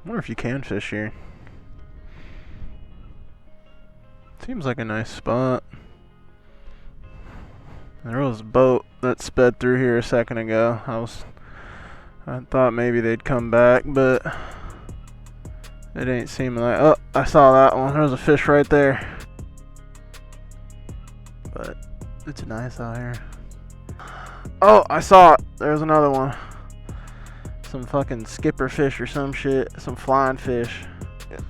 wonder if you can fish here. Seems like a nice spot. There was a boat that sped through here a second ago. I thought maybe they'd come back, but it ain't seeming like. Oh, I saw that one. There was a fish right there. But it's nice out here. Oh, I saw it. There's another one. Some fucking skipper fish or some shit. Some flying fish. Yeah.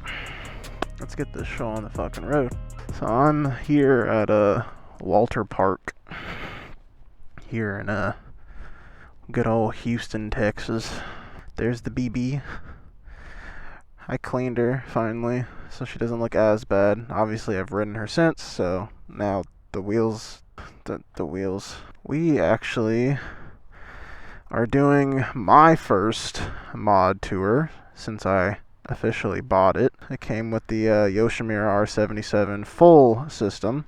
Let's get this show on the fucking road. So I'm here at Walter Park. Here in good old Houston, Texas. There's the BB. I cleaned her finally, so she doesn't look as bad. Obviously, I've ridden her since, so now the wheels. We actually are doing my first mod tour since I officially bought it. It came with the Yoshimura R77 full system,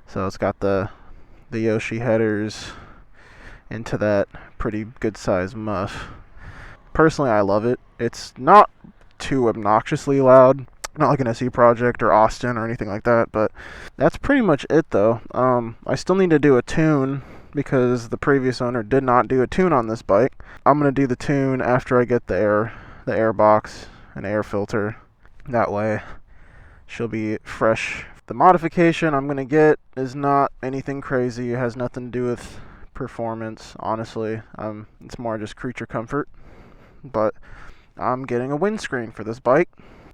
so it's got the Yoshi headers into that pretty good sized muff. Personally, I love it. It's not too obnoxiously loud, not like an SE Project or Austin or anything like that, but that's pretty much it though. I still need to do a tune because the previous owner did not do a tune on this bike. I'm gonna do the tune after I get the air box and air filter. That way she'll be fresh. The modification I'm gonna get is not anything crazy. It has nothing to do with performance, honestly. It's more just creature comfort. But I'm getting a windscreen for this bike.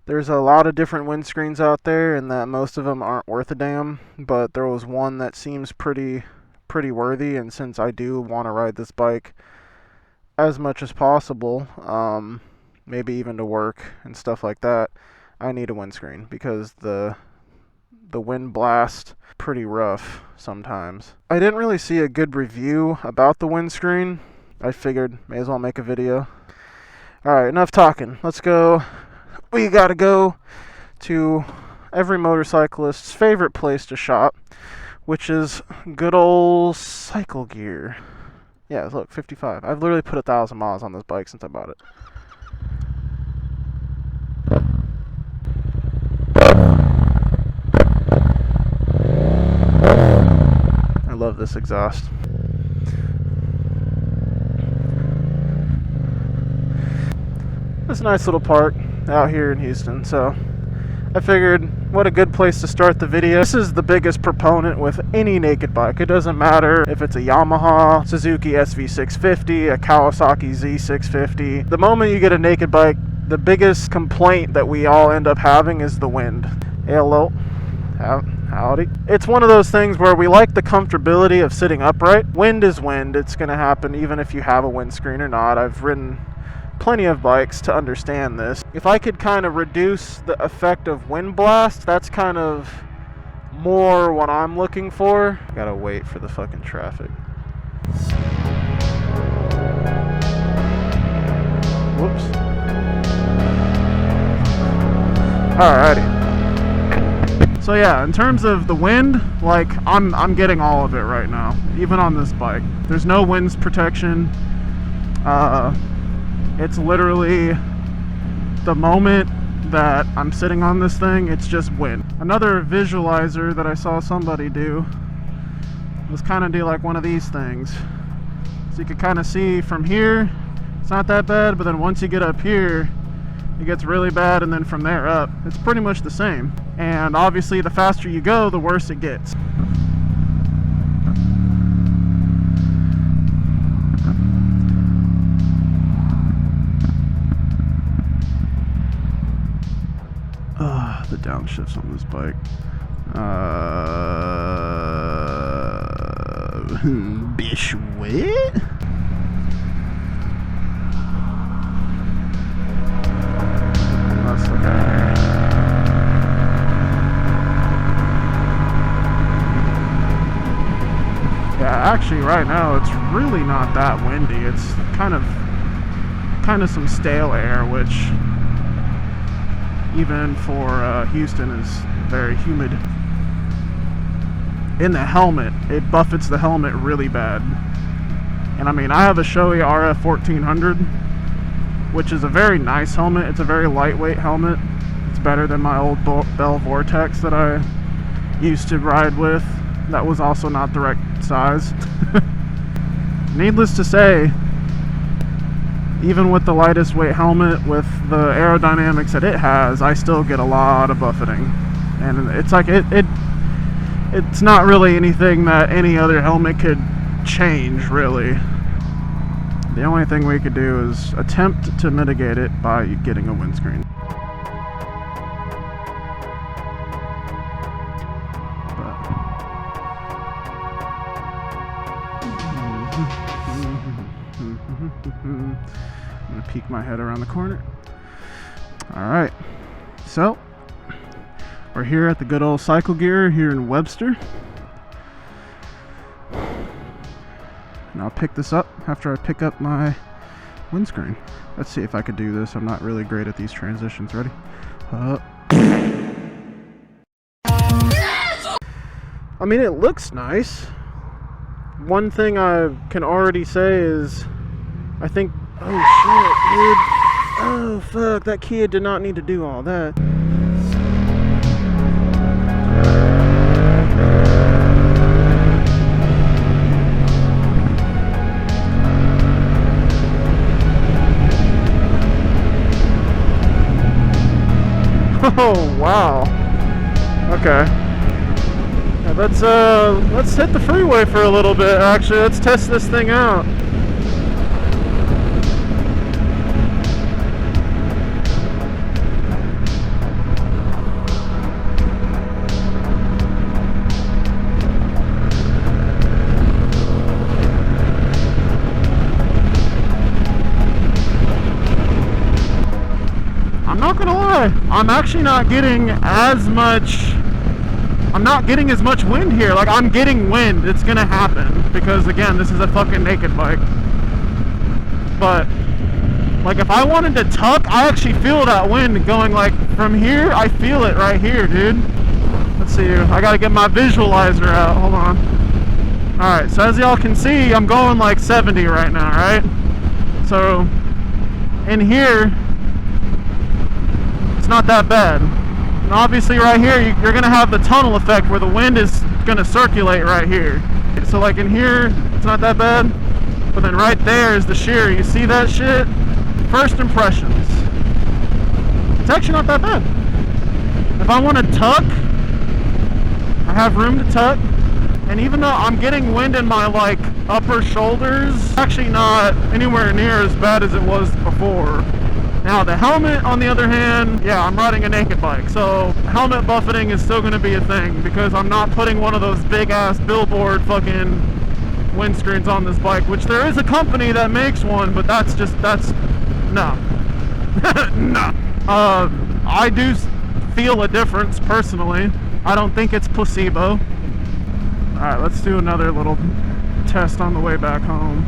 There's a lot of different windscreens out there, and that most of them aren't worth a damn, but there was one that seems pretty worthy, and since I do want to ride this bike as much as possible, maybe even to work and stuff like that, I need a windscreen because the wind blast pretty rough sometimes. I didn't really see a good review about the windscreen. I figured may as well make a video. Alright, enough talking. Let's go. We gotta go to every motorcyclist's favorite place to shop, which is good old Cycle Gear. Yeah, look, 55. I've literally put 1,000 miles on this bike since I bought it. I love this exhaust. It's a nice little park out here in Houston, so I figured what a good place to start the video. This is the biggest proponent with any naked bike. It doesn't matter if it's a Yamaha, Suzuki SV650, a Kawasaki Z650. The moment you get a naked bike, the biggest complaint that we all end up having is the wind. Hello. Howdy. It's one of those things where we like the comfortability of sitting upright. Wind is wind. It's going to happen even if you have a windscreen or not. I've ridden plenty of bikes to understand this. If I could kind of reduce the effect of wind blast, that's kind of more what I'm looking for. I gotta wait for the fucking traffic. Whoops. Alrighty. So yeah, in terms of the wind, like I'm getting all of it right now, even on this bike. There's no wind protection. It's literally the moment that I'm sitting on this thing, it's just wind. Another visualizer that I saw somebody do was kind of do like one of these things. So you could kind of see from here, it's not that bad, but then once you get up here, it gets really bad, and then from there up, it's pretty much the same. And obviously the faster you go, the worse it gets. The downshifts on this bike. Bish what? Let's look at it. Yeah, actually right now it's really not that windy. It's kind of some stale air, which even for Houston is very humid. In the helmet, it buffets the helmet really bad. And I mean, I have a Shoei RF 1400, which is a very nice helmet. It's a very lightweight helmet. It's better than my old Bell Vortex that I used to ride with. That was also not the right size. Needless to say, even with the lightest weight helmet, with the aerodynamics that it has, I still get a lot of buffeting. And it's like, it's not really anything that any other helmet could change, really. The only thing we could do is attempt to mitigate it by getting a windscreen. I'm gonna peek my head around the corner. Alright, so we're here at the good old Cycle Gear here in Webster, and I'll pick this up after I pick up my windscreen. Let's see if I could do this. I'm not really great at these transitions. Ready? I mean, it looks nice. One thing I can already say is, I think, oh shit, dude. Oh fuck, that kid did not need to do all that. Oh wow. Okay. Yeah, let's hit the freeway for a little bit. Actually, let's test this thing out. I'm not gonna lie, I'm actually not getting as much, I'm not getting as much wind here. Like, I'm getting wind, it's gonna happen, because again, this is a fucking naked bike. But, like, if I wanted to tuck, I actually feel that wind going, like, from here, I feel it right here, dude. Let's see, I gotta get my visualizer out, hold on. Alright, so as y'all can see, I'm going like 70 right now, right? So, in here, not that bad. And obviously right here you're gonna have the tunnel effect where the wind is gonna circulate right here. So like in here it's not that bad, but then right there is the shear. You see that shit? First impressions, it's actually not that bad. If I want to tuck, I have room to tuck, and even though I'm getting wind in my like upper shoulders, it's actually not anywhere near as bad as it was before. Now the helmet, on the other hand, yeah, I'm riding a naked bike, so helmet buffeting is still going to be a thing, because I'm not putting one of those big ass billboard fucking windscreens on this bike, which there is a company that makes one, but that's no. No. I do feel a difference personally. I don't think it's placebo. Alright, let's do another little test on the way back home.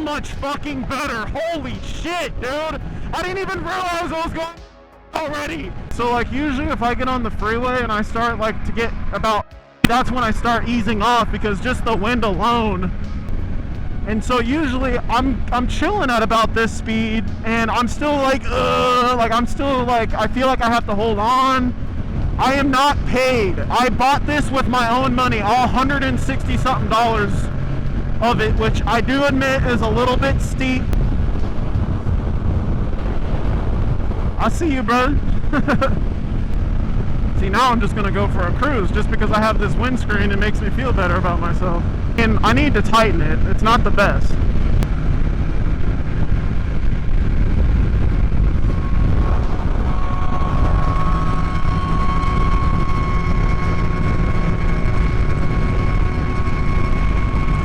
Much fucking better. Holy shit, dude. I didn't even realize I was going already. So like usually if I get on the freeway and I start like to get about, that's when I start easing off, because just the wind alone. And so usually I'm chilling at about this speed, and I'm still like I'm still like, I feel like I have to hold on. I am not paid. I bought this with my own money, all $160 something of it, which I do admit is a little bit steep. I see you, bro. See, now I'm just gonna go for a cruise just because I have this windscreen. It makes me feel better about myself, and I need to tighten it. It's not the best.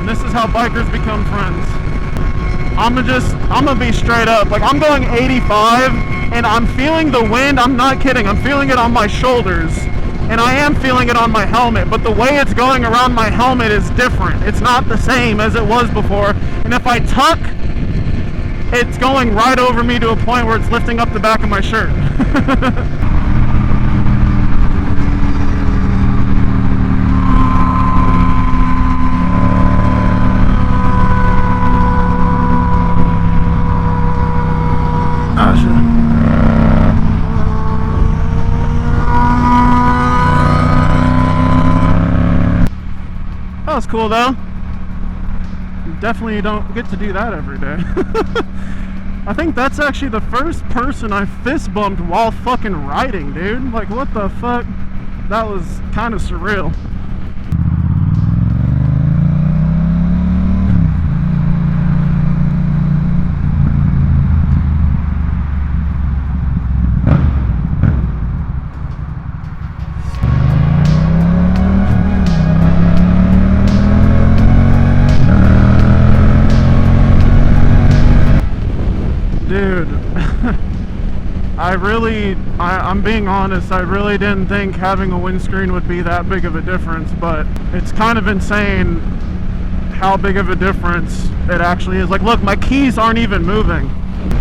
This is how bikers become friends. I'm gonna be straight up. Like, I'm going 85 and I'm feeling the wind. I'm not kidding. I'm feeling it on my shoulders. and I am feeling it on my helmet, but the way it's going around my helmet is different. It's not the same as it was before, and if I tuck, it's going right over me to a point where it's lifting up the back of my shirt. Oh, shit. That was cool though. You definitely don't get to do that every day. I think that's actually the first person I fist bumped while fucking riding, dude. Like, what the fuck? That was kind of surreal. Dude, I'm being honest, I really didn't think having a windscreen would be that big of a difference, but it's kind of insane how big of a difference it actually is. Like, look, my keys aren't even moving.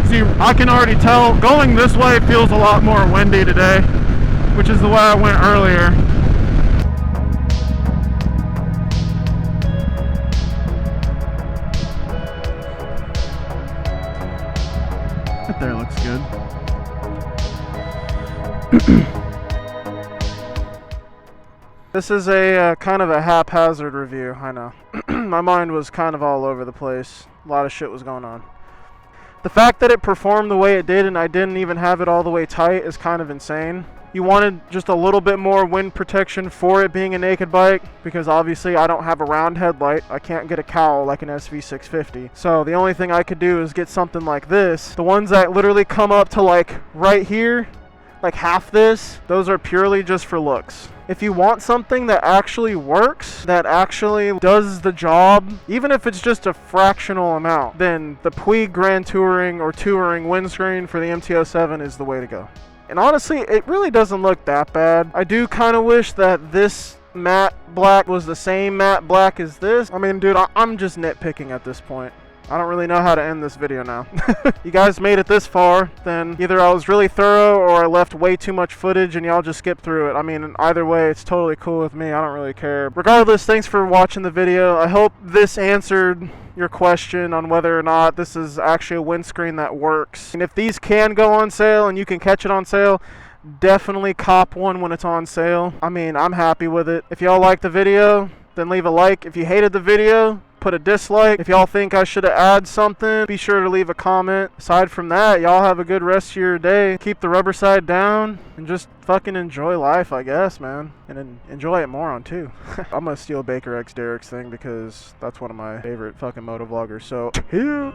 See, I can already tell going this way feels a lot more windy today, which is the way I went earlier. That there looks good. This is a kind of a haphazard review, I know. My mind was kind of all over the place. A lot of shit was going on. The fact that it performed the way it did and I didn't even have it all the way tight is kind of insane. You wanted just a little bit more wind protection for it being a naked bike, because obviously I don't have a round headlight. I can't get a cowl like an SV650. So the only thing I could do is get something like this. The ones that literally come up to like right here, like half this, those are purely just for looks. If you want something that actually works, that actually does the job, even if it's just a fractional amount, then the Puig Grand Touring or Touring Windscreen for the MT07 is the way to go. And honestly, it really doesn't look that bad. I do kind of wish that this matte black was the same matte black as this. I mean, dude, I'm just nitpicking at this point. I don't really know how to end this video now. You guys made it this far, then either I was really thorough or I left way too much footage and y'all just skipped through it. I mean, either way, it's totally cool with me. I don't really care. Regardless, thanks for watching the video. I hope this answered your question on whether or not this is actually a windscreen that works. And if these can go on sale and you can catch it on sale, definitely cop one when it's on sale. I mean, I'm happy with it. If y'all liked the video, then leave a like. If you hated the video, put a dislike. If y'all think I should have added something, be sure to leave a comment. Aside from that, y'all have a good rest of your day. Keep the rubber side down and just fucking enjoy life, I guess, man. And enjoy it more on too. I'm gonna steal Baker X Derek's thing because that's one of my favorite fucking motovloggers. So, yeah.